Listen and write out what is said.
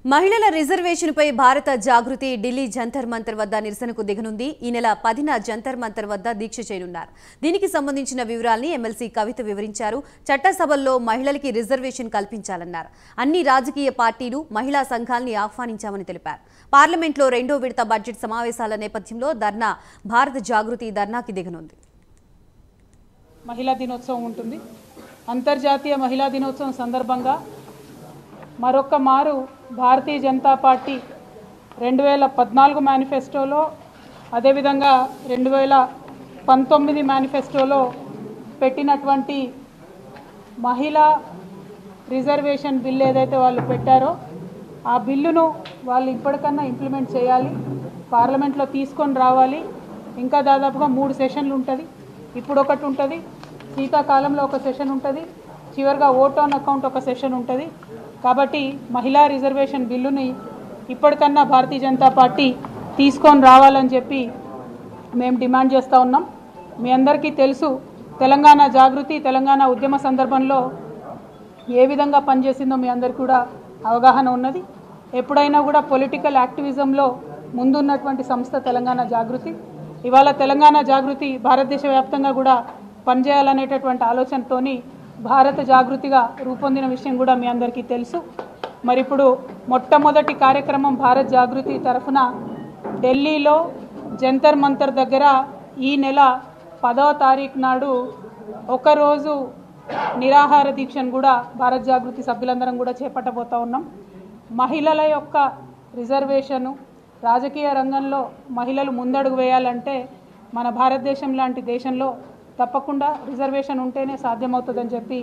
మహిళల రిజర్వేషన్పై భారత జాగృతి ఢిల్లీ జంతర్ మంతర్ వద్ద నిరసనకు దిగనుంది. ఈ నెల 10న జంతర్ మంతర్ వద్ద దీక్ష చేయనున్నారు. దీనికి సంబంధించిన వివరాల్ని ఎమ్మెల్సీ కవిత వివరించారు. చట్టసభల్లో మహిళలకి రిజర్వేషన్ కల్పించాలన్నారు. అన్ని రాజకీయ పార్టీలు మహిళా సంఘాల్ని ఆహ్వానించామని తెలిపారు. పార్లమెంట్లో రెండో విడత బడ్జెట్ సమావేశాల నేపథ్యంలో భారత జాగృతి ధర్నాకి దిగనుంది. మహిళా దినోత్సవం ఉంటుంది. అంతర్జాతీయ మహిళా దినోత్సవం సందర్భంగా మరొక్క మారు భారతీయ జనతా పార్టీ 2014 మేనిఫెస్టోలో అదేవిధంగా 2019 మేనిఫెస్టోలో పెట్టినటువంటి మహిళా రిజర్వేషన్ బిల్ ఏదైతే వాళ్ళు పెట్టారో ఆ బిల్లును వాళ్ళు ఇప్పటికన్నా ఇంప్లిమెంట్ చేయాలి, పార్లమెంట్లో తీసుకొని రావాలి. ఇంకా దాదాపుగా 3 సెషన్లు ఉంటుంది. ఇప్పుడు ఒకటి ఉంటుంది, శీతాకాలంలో ఒక సెషన్ ఉంటుంది, చివరిగా ఓట్ ఆన్ అకౌంట్ ఒక సెషన్ ఉంటుంది. కాబట్టి మహిళా రిజర్వేషన్ బిల్లుని ఇప్పటికన్నా భారతీయ జనతా పార్టీ తీసుకొని రావాలని చెప్పి మేము డిమాండ్ చేస్తూ ఉన్నాం. మీ అందరికీ తెలుసు, తెలంగాణ జాగృతి తెలంగాణ ఉద్యమ సందర్భంలో ఏ విధంగా పనిచేసిందో మీ అందరికీ కూడా అవగాహన ఉన్నది. ఎప్పుడైనా కూడా పొలిటికల్ యాక్టివిజంలో ముందున్నటువంటి సంస్థ తెలంగాణ జాగృతి. ఇవాళ తెలంగాణ జాగృతి భారతదేశ వ్యాప్తంగా కూడా పనిచేయాలనేటటువంటి ఆలోచనతోని భారత జాగృతిగా రూపొందిన విషయం కూడా మీ అందరికీ తెలుసు. మరి ఇప్పుడు మొట్టమొదటి కార్యక్రమం భారత్ జాగృతి తరఫున ఢిల్లీలో జంతర్ మంతర్ దగ్గర ఈ నెల 10వ తారీఖు నాడు ఒకరోజు నిరాహార దీక్షను కూడా భారత్ జాగృతి సభ్యులందరం కూడా చేపట్టబోతూ ఉన్నాం. మహిళల యొక్క రిజర్వేషను, రాజకీయ రంగంలో మహిళలు ముందడుగు వేయాలంటే మన భారతదేశం లాంటి దేశంలో తప్పకుండా రిజర్వేషన్ ఉంటేనే సాధ్యమవుతుందని చెప్పి